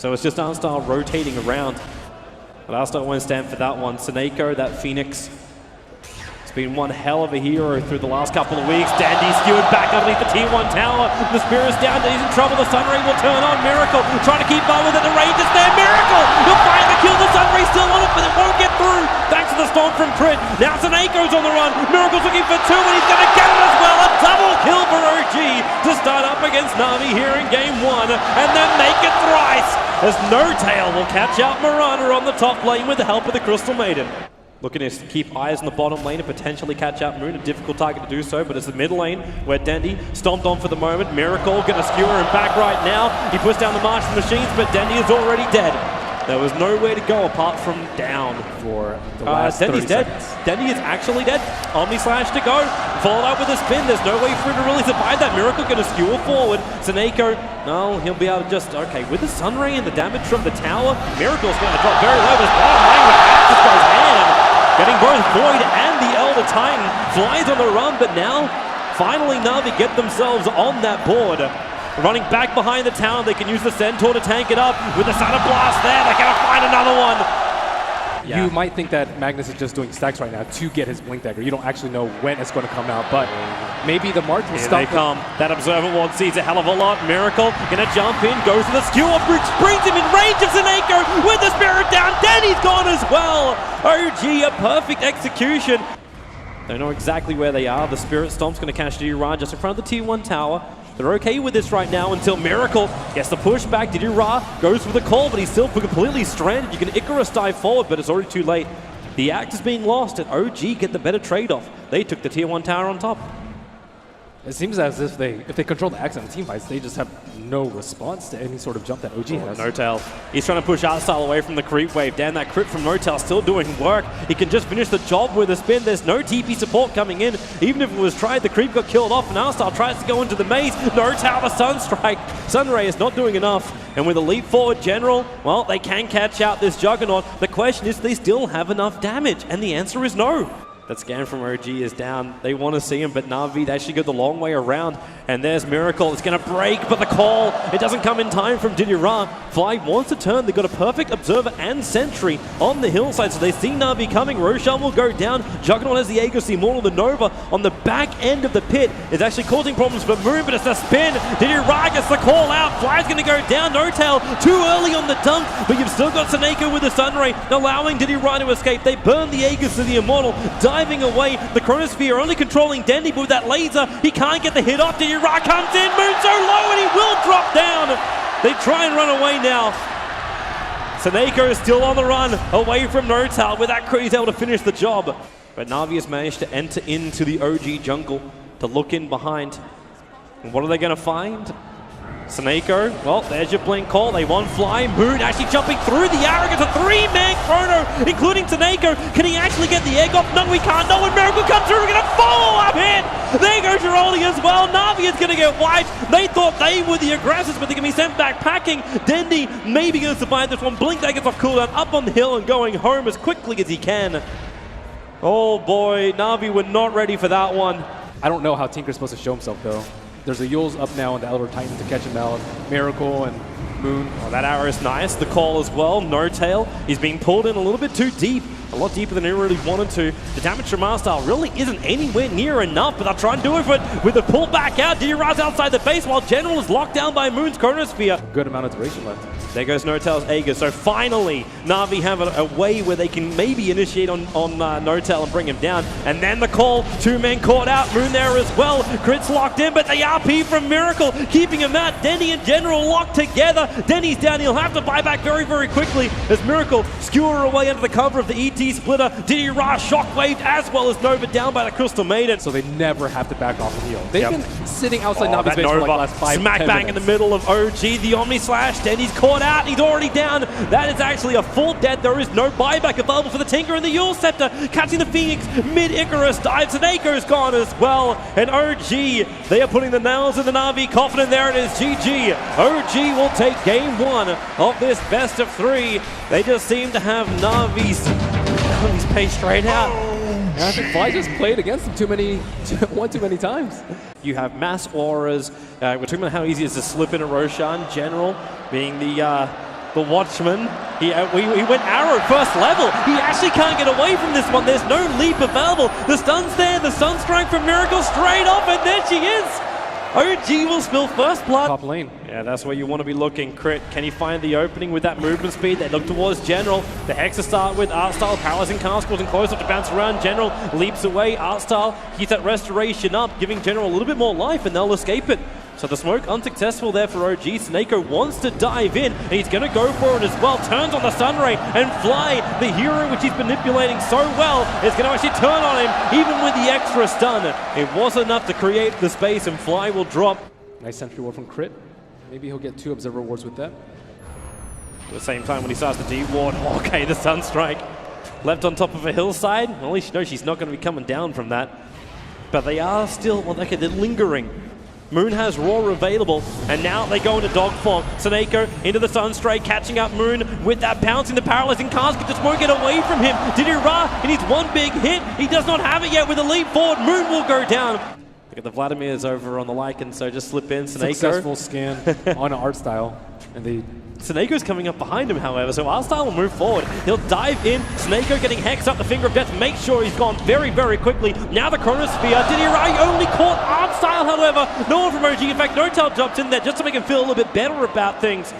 So it's just Arnstar rotating around. But Arnstar won't stand for that one. Seneko, that Phoenix, it's been one hell of a hero through the last couple of weeks. Dandy skewered back underneath the T1 tower. The Spirit's down, he's in trouble. The Sunray will turn on. Miracle trying to keep up with it. The range is there. Miracle! He'll find the kill. The Sunray still on it, but it won't get through. Thanks to the storm from Crit. Now Seneko's on the run. Miracle's looking for two, and he's going to get it as well. A double kill for OG to start up against Na'Vi here in game one, and then make it thrice as No Tail will catch out Marana on the top lane with the help of the Crystal Maiden. Looking to keep eyes on the bottom lane and potentially catch out Moon. A difficult target to do so, but it's the mid lane where Dendy stomped on for the moment. Miracle going to skewer him back right now. He pushed down the Martian machines, but Dendy is already dead. There was nowhere to go apart from down. For the last Dendy's 30 dead. seconds. Dendy is actually dead. Omni Slash to go. Followed up with a spin. There's no way for him to really survive that. Miracle going to skewer forward. Seneko, no, he'll be able to just, okay, with the Sunray and the damage from the tower, Miracle's going to drop very low. This bottom lane with that just goes ham. Getting both Void and the Elder Titan. Flies on the run, but now, finally Na'Vi get themselves on that board. Running back behind the tower, they can use the Centaur to tank it up. With the Sutter Blast there, they're going to find another one. Yeah. You might think that Magnus is just doing stacks right now to get his Blink Dagger. You don't actually know when it's going to come out, but maybe the March will stop. Here they come. That Observer Ward sees a hell of a lot. Miracle going to jump in, goes to the skewer bridge, brings him in range of Seneko with the Spirit down. Danny's gone as well. OG, a perfect execution. They know exactly where they are. The Spirit Stomp's going to catch Diddy-Ra just in front of the T1 tower. They're okay with this right now until Miracle gets the push back. Diddy-Ra goes for the call, but he's still completely stranded. You can Icarus dive forward, but it's already too late. The act is being lost, and OG get the better trade-off. They took the Tier 1 tower on top. It seems as if they control the axe in the team fights, they just have no response to any sort of jump that OG has. No Tail. He's trying to push Arstyle away from the creep wave. Damn, that crit from No Tail still doing work. He can just finish the job with a spin. There's no TP support coming in. Even if it was tried, the creep got killed off, and Arstyle tries to go into the maze. No Tail, the Sunstrike. Sunray is not doing enough. And with a leap forward general, well, they can catch out this Juggernaut. The question is, do they still have enough damage? And the answer is no. That scan from OG is down. They want to see him, but Na'Vi, they actually go the long way around. And there's Miracle. It's going to break, but the call, it doesn't come in time from Diddy-Ra. Fly wants to turn. They've got a perfect Observer and Sentry on the hillside, so they see Na'Vi coming. Roshan will go down. Juggernaut has the Aegis Immortal. The Nova on the back end of the pit is actually causing problems for Moon, but it's a spin. Diddy-Ra gets the call out. Fly's going to go down. No Tail too early on the dunk, but you've still got Seneko with the Sunray, allowing Diddy-Ra to escape. They burn the Aegis to the Immortal, diving away. The Chronosphere only controlling Dendy, but with that laser, he can't get the hit off. Diddy-Ra comes in, Moon so low, and he will drop down. They try and run away now. Seneko is still on the run, away from No Tail. With that crit, he's able to finish the job. But Na'Vi has managed to enter into the OG jungle to look in behind. And what are they going to find? Seneko, well, there's your blink call. They want Fly. Moon actually jumping through the arrogance. A three-man chrono, including Seneko. Can he actually get the egg off? No, he can't. No, when Miracle comes through, we're going to follow-up hit. There goes Giroldi as well. Na'Vi is going to get wiped. They thought they were the aggressors, but they're going to be sent back packing. Dendy maybe going to survive this one. Blink that gets off cooldown, up on the hill and going home as quickly as he can. Oh boy, Na'Vi were not ready for that one. I don't know how Tinker's supposed to show himself, though. There's a Yule's up now on the Elder Titan to catch him out. Miracle and Moon. Oh, that arrow is nice. The call as well. No Tail. He's being pulled in a little bit too deep. A lot deeper than he really wanted to. The damage from Arstyle really isn't anywhere near enough, but they'll try and do it with the pull back out. Diddy-Ra's outside the base while General is locked down by Moon's Chronosphere. Good amount of duration left. There goes No Tail's Aegis. So finally, Na'Vi have a way where they can maybe initiate on No Tail and bring him down. And then the call, two men caught out. Moon there as well. Crit's locked in, but the RP from Miracle keeping him out. Denny and General locked together. Denny's down. He'll have to buy back very, very quickly as Miracle skewer away under the cover of the ET splitter. Diddy-Ra shockwaved as well as Nova down by the Crystal Maiden. So they never have to back off and heal. They've been sitting outside Navi's base Nova, for like the last 5 smack bang in the middle of OG. The Omni Slash. Denny's caught out. He's already down. That is actually a full dead. There is no buyback available for the Tinker and the Yule Scepter. Catching the Phoenix mid-Icarus dive. Seneko's gone as well. And OG, they are putting the nails in the Na'Vi coffin, and there it is. GG. OG will take game one of this best of 3. They just seem to have Na'Vi's pace straight out. I think Fly just played against him one too many times. You have mass auras. We're talking about how easy it is to slip in a Roshan. General being the The Watchman, he went arrow first level. He actually can't get away from this one. There's no leap available. The stun's there, the Sunstrike from Miracle straight off, and there she is. OG will spill first blood. Top lane. Yeah, that's where you want to be looking. Crit, can he find the opening with that movement speed? They look towards General. The Hex to start with. Artstyle powers in Cask, wasn't close enough to bounce around. General leaps away. Artstyle keeps that restoration up, giving General a little bit more life, and they'll escape it. So the smoke unsuccessful there for OG. Snako wants to dive in, and he's going to go for it as well. Turns on the Sunray, and Fly, the hero which he's manipulating so well, is going to actually turn on him, even with the extra stun. It was enough to create the space, and Fly will drop. Nice sentry ward from Crit. Maybe he'll get 2 Observer wards with that. At the same time when he starts to D-ward, okay, the Sunstrike. Left on top of a hillside. Well, at least you know she's not going to be coming down from that. But they are still, well, okay, they're lingering. Moon has Roar available, and now they go into Dogfog. Snako into the Sunstray, catching up Moon with that bounce in the paralyzing Cask. Just won't get away from him. Diddy Ra, he needs one big hit. He does not have it yet with a leap forward. Moon will go down. Look at the Vladimir's over on the Lycan, so just slip in. Snako. Successful scan on Artstyle, and they... Snako's coming up behind him, however, so Artstyle will move forward. He'll dive in. Snako getting Hex up the Finger of Death, make sure he's gone very, very quickly. Now the Chronosphere. Diddy Rai only caught Artstyle, however. No one from OG. In fact, Notel dropped in there just to make him feel a little bit better about things.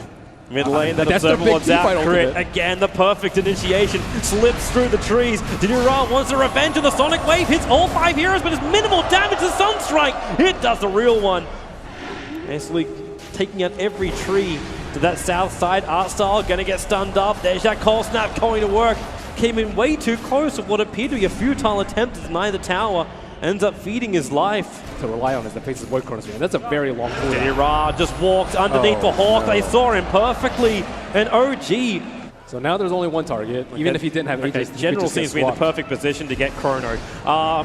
Mid lane, that Observer Ward's out. Crit, again, the perfect initiation. Slips through the trees. Diddy Ra wants a revenge, and the Sonic Wave hits all 5 heroes, but it's minimal damage to Sunstrike. It does the real one. Basically taking out every tree to that south side. Artstyle gonna get stunned up. There's that Cold Snap going to work. Came in way too close of what appeared to be a futile attempt to deny the tower. Ends up feeding his life. To rely on is the faces Void Chronosphere. That's a very long cooldown. Diddy Ra just walked underneath the Hawk. No. They saw him perfectly. And OG. So now there's only one target, even if he didn't have Aegis. General seems to be in the perfect position to get Chrono.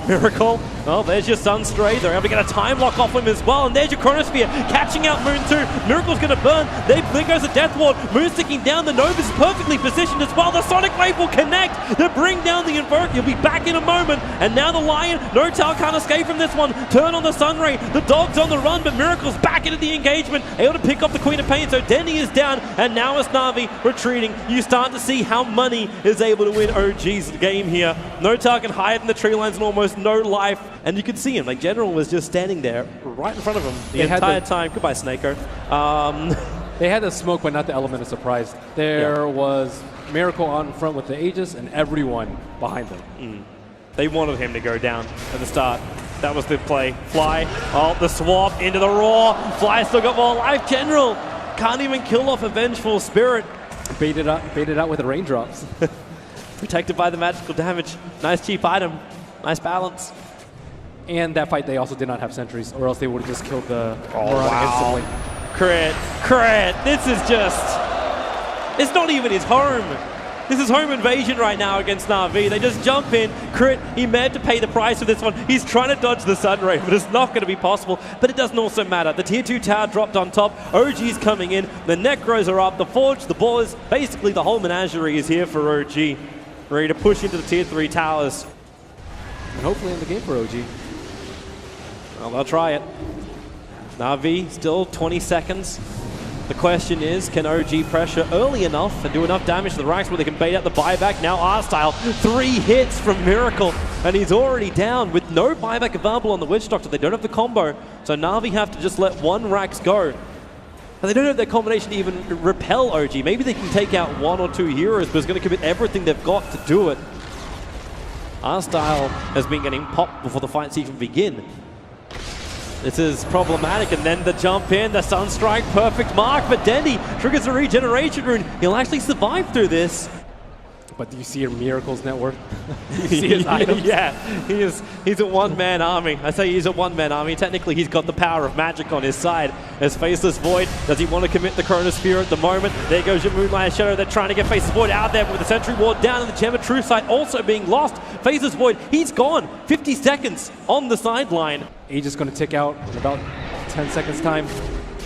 Miracle, well, there's your Sunstray. They're able to get a time lock off him as well, and there's your Chronosphere, catching out Moon too. Miracle's going to burn. There goes the Death Ward. Moon sticking down. The Nova's perfectly positioned as well. The Sonic Wave will connect to bring down the Invoke. He'll be back in a moment. And now the Lion, Notal can't escape from this one. Turn on the Sunray. The Dog's on the run, but Miracle's back into the engagement, able to pick up the Queen of Pain. So Denny is down, and now it's Na'Vi retreating. You start to see how Money is able to win OG's game here. Notal can hide in the tree lines and almost no life, and you can see him. Like, General was just standing there right in front of him the entire time. Goodbye, Snako. They had the smoke, but not the element of surprise. There was Miracle on front with the Aegis and everyone behind them. They wanted him to go down at the start. That was the play. Fly, oh, the swap into the Roar. Fly still got more life. General can't even kill off a Vengeful Spirit. Baited out with the raindrops. Protected by the magical damage. Nice cheap item. Nice balance. And that fight, they also did not have sentries, or else they would have just killed the Morana instantly. Crit. This is just... It's not even his home. This is home invasion right now against Na'Vi. They just jump in. Crit, he meant to pay the price for this one. He's trying to dodge the Sunray, but it's not going to be possible. But it doesn't also matter. The tier 2 tower dropped on top. OG's coming in. The Necros are up. The Forge, the Boars, basically the whole menagerie is here for OG. Ready to push into the tier 3 towers. And hopefully in the game for OG. Well, they'll try it. Na'Vi, still 20 seconds. The question is, can OG pressure early enough and do enough damage to the ranks where they can bait out the buyback? Now Artstyle, 3 hits from Miracle, and he's already down with no buyback available on the Witch Doctor. They don't have the combo, so Na'Vi have to just let one Rax go. And they don't have their combination to even repel OG. Maybe they can take out 1 or 2 heroes, but it's going to commit everything they've got to do it. Artstyle has been getting popped before the fights even begin. This is problematic, and then the jump in, the Sunstrike, perfect mark, but Dendy triggers a regeneration rune. He'll actually survive through this. But do you see your Miracle's net worth? Do you see his items? Yeah, he's a one-man army. I say he's a one-man army. Technically, he's got the power of magic on his side. As Faceless Void, does he want to commit the Chronosphere at the moment? There goes your Moonlight Shadow. They're trying to get Faceless Void out there with the Sentry Ward down and the Gem of Truth side also being lost. Faceless Void, he's gone. 50 seconds on the sideline. Aegis going to tick out in about 10 seconds time.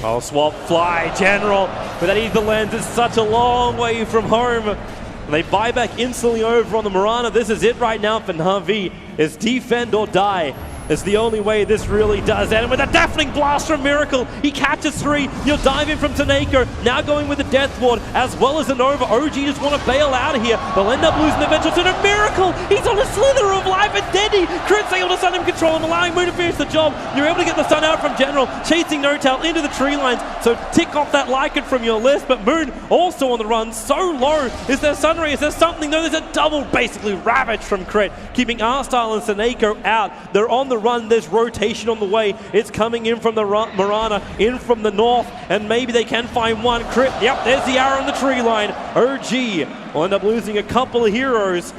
Oh, swap, Fly, General. But that Ether Lens is such a long way from home. And they buy back instantly over on the Morana. This is it right now for Na'Vi. It's defend or die. It's the only way this really does end. With a deafening blast from Miracle, he catches 3. You'll dive in from Taneko, now going with the Death Ward, as well as the Nova. OG just want to bail out of here. They'll end up losing the Vengeful to a Miracle. He's on a slither of life, and Denny crits able to stun him control him, allowing Moon to finish the job. You're able to get the stun out from General, chasing NoTail into the tree lines. So tick off that Lycan from your list, but Moon also on the run, so low. Is there Sunray? Is there something? No, there's a double, basically, ravage from Crit, keeping Arstyle and Seneko out. They're on the run. There's rotation on the way. It's coming in from the Marana, in from the north, and maybe they can find one. Crit, yep, there's the arrow in the tree line. OG will end up losing a couple of heroes.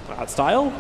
Arstyle,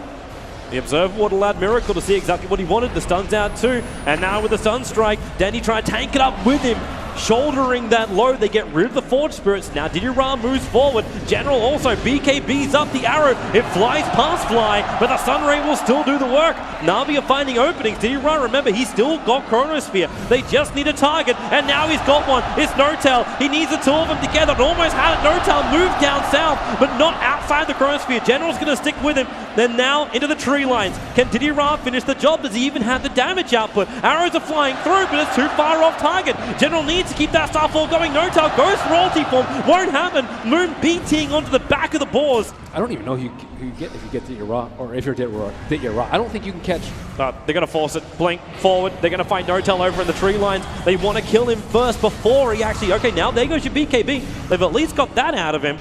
the Observer allowed Miracle to see exactly what he wanted. The stun's out too, and now with the Stun Strike, Danny trying to tank it up with him. Shouldering that load, they get rid of the Forge Spirits. Now Diddy-Ra moves forward. General also, BKB's up the arrow. It flies past Fly, but the Sunray will still do the work. Na'Vi are finding openings. Diddy-Ra, remember, he's still got Chronosphere. They just need a target, and now he's got one. It's NoTail. He needs the two of them together. It almost had it. NoTail moved down south, but not outside the Chronosphere. General's going to stick with him. Then now into the tree lines. Can Diddy-Ra finish the job? Does he even have the damage output? Arrows are flying through, but it's too far off target. General needs to keep that Starfall going. NoTail goes for ulti form. Won't happen. Moon BTing onto the back of the boars. I don't even know who you get if you get Diddy-Ra, or if you're Diddy-Ra. I don't think you can catch. They're going to force it. Blink forward. They're going to find NoTail over in the tree lines. They want to kill him first before he actually... Okay, now there goes your BKB. They've at least got that out of him.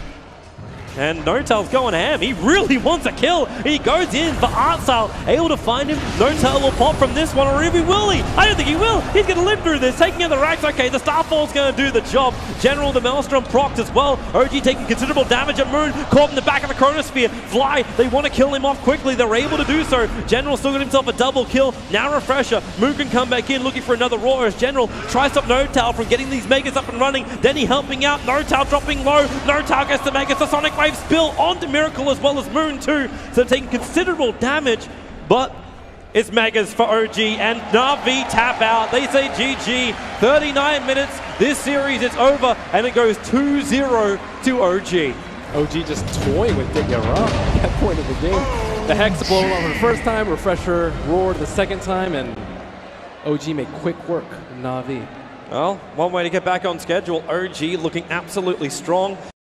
And NoTail's going ham. He really wants a kill. He goes in for Arstyle, able to find him. NoTail will pop from this one, or if he will he? I don't think he will. He's going to live through this, taking out the racks. Okay, the Starfall's going to do the job. General, the Maelstrom procced as well. OG taking considerable damage at Moon, caught in the back of the Chronosphere. Fly, they want to kill him off quickly. They're able to do so. General still got himself a double kill. Now Refresher. Moon can come back in, looking for another Roar as General tries to stop NoTail from getting these Megas up and running. Denny helping out. NoTail dropping low. NoTail gets the Megas. The Sonic Wave spill onto Miracle as well as Moon too. So taking considerable damage, but it's Megas for OG and Na'Vi tap out. They say GG. 39 minutes. This series is over and it goes 2-0 to OG. OG just toying with Diddy-Ra at that point of the game. The Hex blown on the first time, Refresher roared the second time, and OG made quick work of Na'Vi. Well, one way to get back on schedule. OG looking absolutely strong.